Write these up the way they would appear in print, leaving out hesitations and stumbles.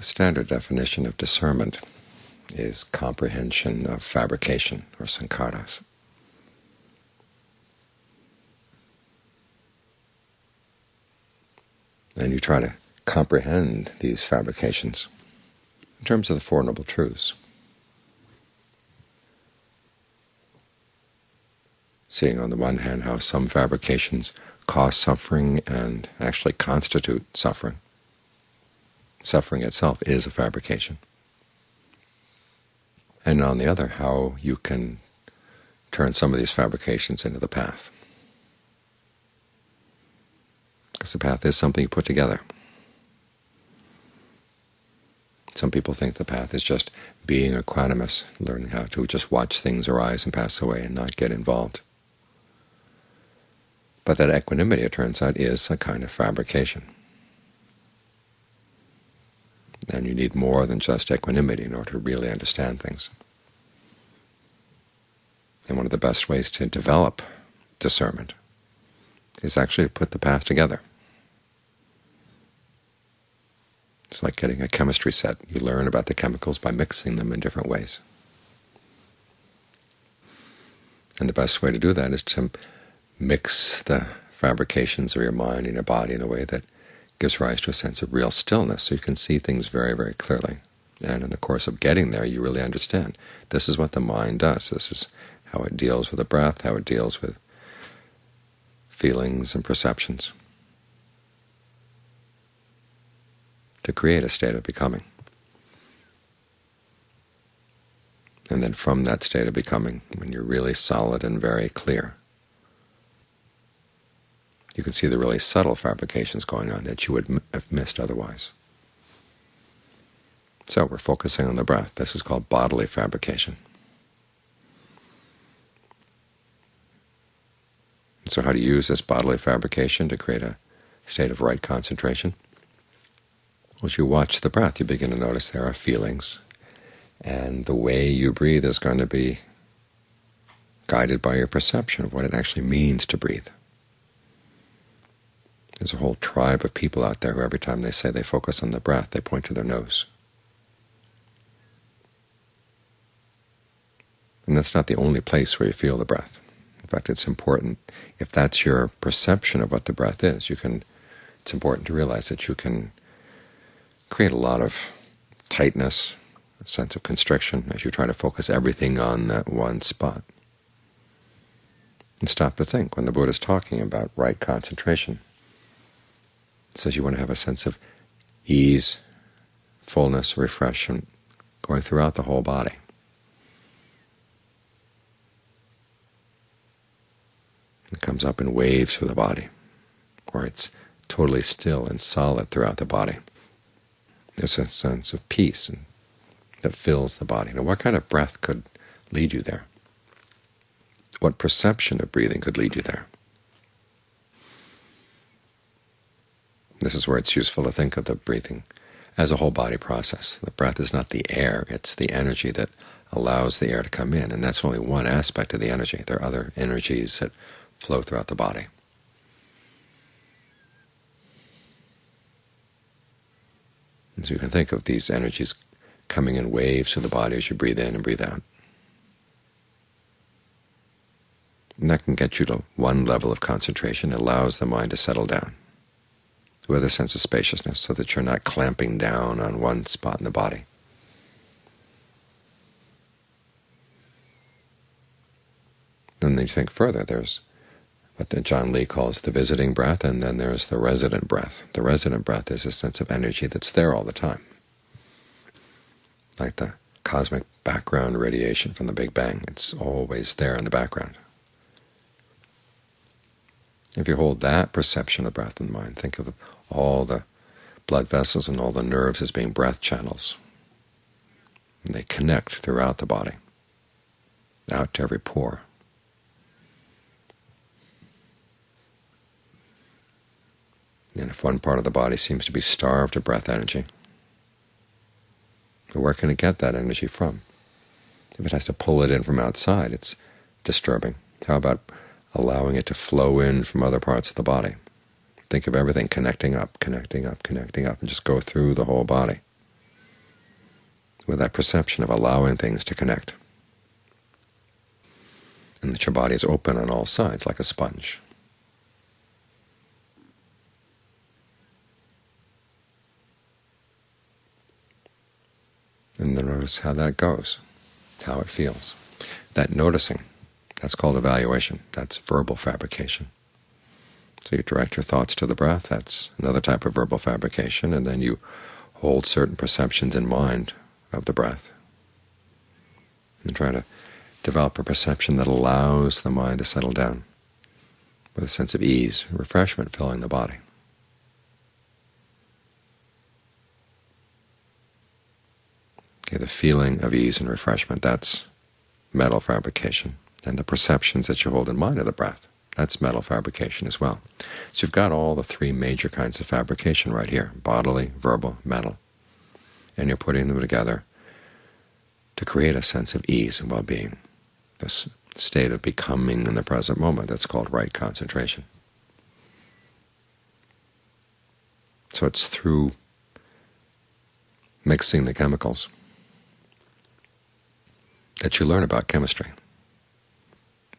standard definition of discernment is comprehension of fabrication, or sankharas. And you try to comprehend these fabrications in terms of the Four Noble Truths, seeing on the one hand how some fabrications cause suffering and actually constitute suffering. Suffering itself is a fabrication. And on the other, how you can turn some of these fabrications into the path. Because the path is something you put together. Some people think the path is just being equanimous, learning how to just watch things arise and pass away and not get involved. But that equanimity, it turns out, is a kind of fabrication. And you need more than just equanimity in order to really understand things. And one of the best ways to develop discernment is actually to put the path together. It's like getting a chemistry set. You learn about the chemicals by mixing them in different ways. And the best way to do that is to mix the fabrications of your mind and your body in a way that gives rise to a sense of real stillness, so you can see things very, very clearly. And in the course of getting there, you really understand this is what the mind does. This is how it deals with the breath, how it deals with feelings and perceptions, to create a state of becoming. And then from that state of becoming, when you're really solid and very clear, you can see the really subtle fabrications going on that you would have missed otherwise. So we're focusing on the breath. This is called bodily fabrication. And so how to use this bodily fabrication to create a state of right concentration? As you watch the breath, you begin to notice there are feelings, and the way you breathe is going to be guided by your perception of what it actually means to breathe. There's a whole tribe of people out there who every time they say they focus on the breath, they point to their nose. And that's not the only place where you feel the breath. In fact, it's important, if that's your perception of what the breath is, it's important to realize that you can create a lot of tightness, a sense of constriction, as you try to focus everything on that one spot. And stop to think, when the Buddha is talking about right concentration, it says you want to have a sense of ease, fullness, refreshment going throughout the whole body. It comes up in waves through the body, or it's totally still and solid throughout the body. There's a sense of peace that fills the body. Now, what kind of breath could lead you there? What perception of breathing could lead you there? This is where it's useful to think of the breathing as a whole body process. The breath is not the air, it's the energy that allows the air to come in, and that's only one aspect of the energy. There are other energies that flow throughout the body. And so you can think of these energies coming in waves through the body as you breathe in and breathe out. And that can get you to one level of concentration. It allows the mind to settle down with a sense of spaciousness so that you're not clamping down on one spot in the body. And then you think further, there's what John Lee calls the visiting breath, and then there's the resident breath. The resident breath is a sense of energy that's there all the time, like the cosmic background radiation from the Big Bang. It's always there in the background. If you hold that perception of breath in mind, think of all the blood vessels and all the nerves as being breath channels. And they connect throughout the body, out to every pore. And if one part of the body seems to be starved of breath energy, where can it get that energy from? If it has to pull it in from outside, it's disturbing. How about allowing it to flow in from other parts of the body? Think of everything connecting up, and just go through the whole body. with that perception of allowing things to connect, and that your body is open on all sides like a sponge. And then notice how that goes, how it feels. That noticing, that's called evaluation. That's verbal fabrication. So you direct your thoughts to the breath, that's another type of verbal fabrication, and then you hold certain perceptions in mind of the breath and try to develop a perception that allows the mind to settle down with a sense of ease, refreshment filling the body. Okay, the feeling of ease and refreshment, that's mental fabrication. And the perceptions that you hold in mind of the breath, that's mental fabrication as well. So you've got all the three major kinds of fabrication right here: bodily, verbal, mental. And you're putting them together to create a sense of ease and well-being, this state of becoming in the present moment that's called right concentration. So it's through mixing the chemicals that you learn about chemistry,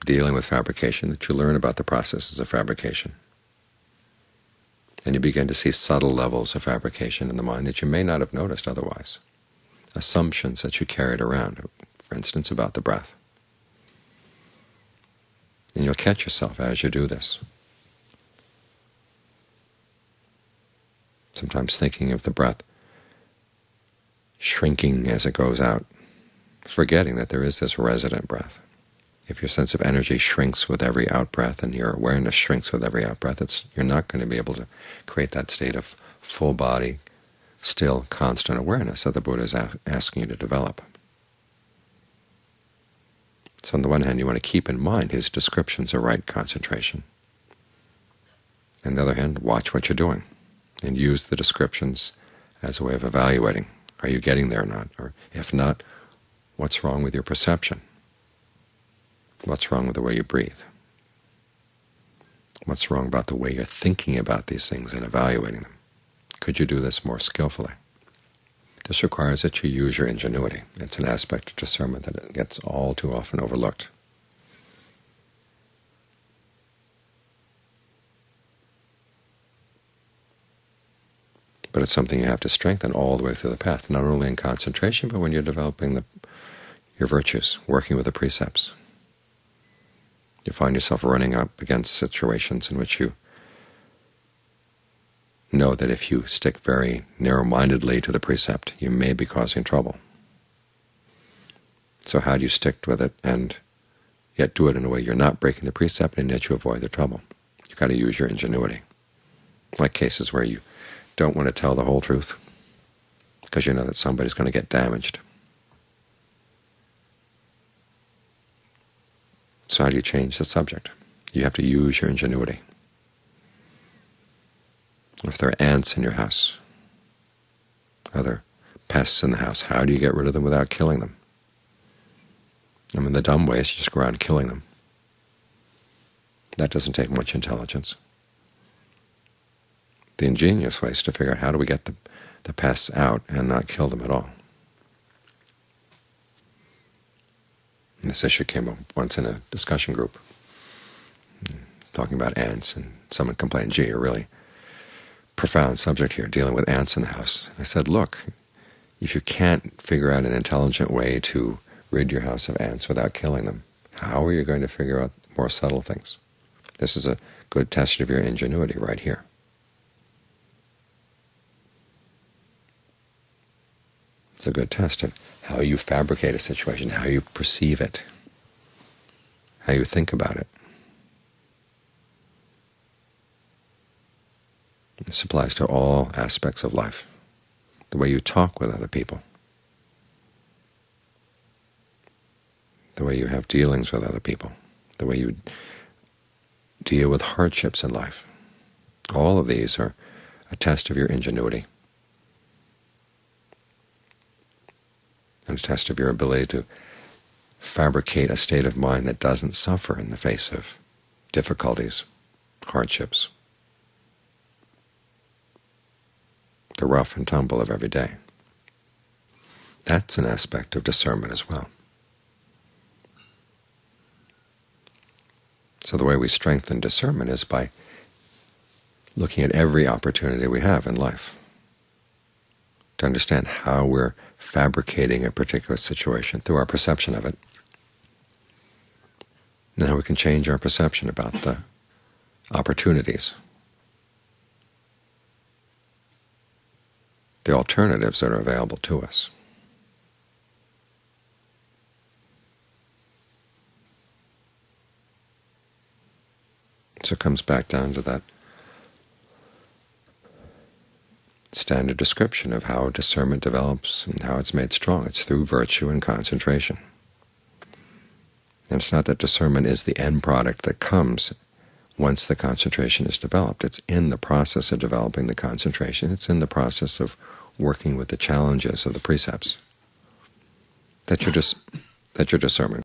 dealing with fabrication, that you learn about the processes of fabrication. And you begin to see subtle levels of fabrication in the mind that you may not have noticed otherwise, assumptions that you carried around, for instance, about the breath. And you'll catch yourself as you do this, sometimes thinking of the breath shrinking as it goes out, forgetting that there is this resident breath. If your sense of energy shrinks with every out-breath and your awareness shrinks with every out-breath, you're not going to be able to create that state of full-body, still, constant awareness that the Buddha is asking you to develop. So on the one hand, you want to keep in mind his descriptions of right concentration. On the other hand, watch what you're doing and use the descriptions as a way of evaluating. Are you getting there or not? Or if not, what's wrong with your perception? What's wrong with the way you breathe? What's wrong about the way you're thinking about these things and evaluating them? Could you do this more skillfully? This requires that you use your ingenuity. It's an aspect of discernment that gets all too often overlooked. But it's something you have to strengthen all the way through the path, not only in concentration, but when you're developing your virtues, working with the precepts. You find yourself running up against situations in which you know that if you stick very narrow-mindedly to the precept, you may be causing trouble. So how do you stick with it and yet do it in a way you're not breaking the precept and yet you avoid the trouble? You've got to use your ingenuity. Like cases where you don't want to tell the whole truth because you know that somebody's going to get damaged. So how do you change the subject? You have to use your ingenuity. If there are ants in your house, other pests in the house, how do you get rid of them without killing them? I mean, the dumb way is to just go around killing them. That doesn't take much intelligence. The ingenious way is to figure out how do we get the pests out and not kill them at all. And this issue came up once in a discussion group, talking about ants, and someone complained, gee, a really profound subject here, dealing with ants in the house. I said, look, if you can't figure out an intelligent way to rid your house of ants without killing them, how are you going to figure out more subtle things? This is a good test of your ingenuity right here. It's a good test of how you fabricate a situation, how you perceive it, how you think about it. This applies to all aspects of life. The way you talk with other people, the way you have dealings with other people, the way you deal with hardships in life. All of these are a test of your ingenuity and a test of your ability to fabricate a state of mind that doesn't suffer in the face of difficulties, hardships, the rough and tumble of every day. That's an aspect of discernment as well. So the way we strengthen discernment is by looking at every opportunity we have in life to understand how we're fabricating a particular situation through our perception of it, and how we can change our perception about the opportunities, the alternatives that are available to us. So it comes back down to that standard description of how discernment develops and how it's made strong. It's through virtue and concentration. And it's not that discernment is the end product that comes once the concentration is developed. It's in the process of developing the concentration. It's in the process of working with the challenges of the precepts that your discernment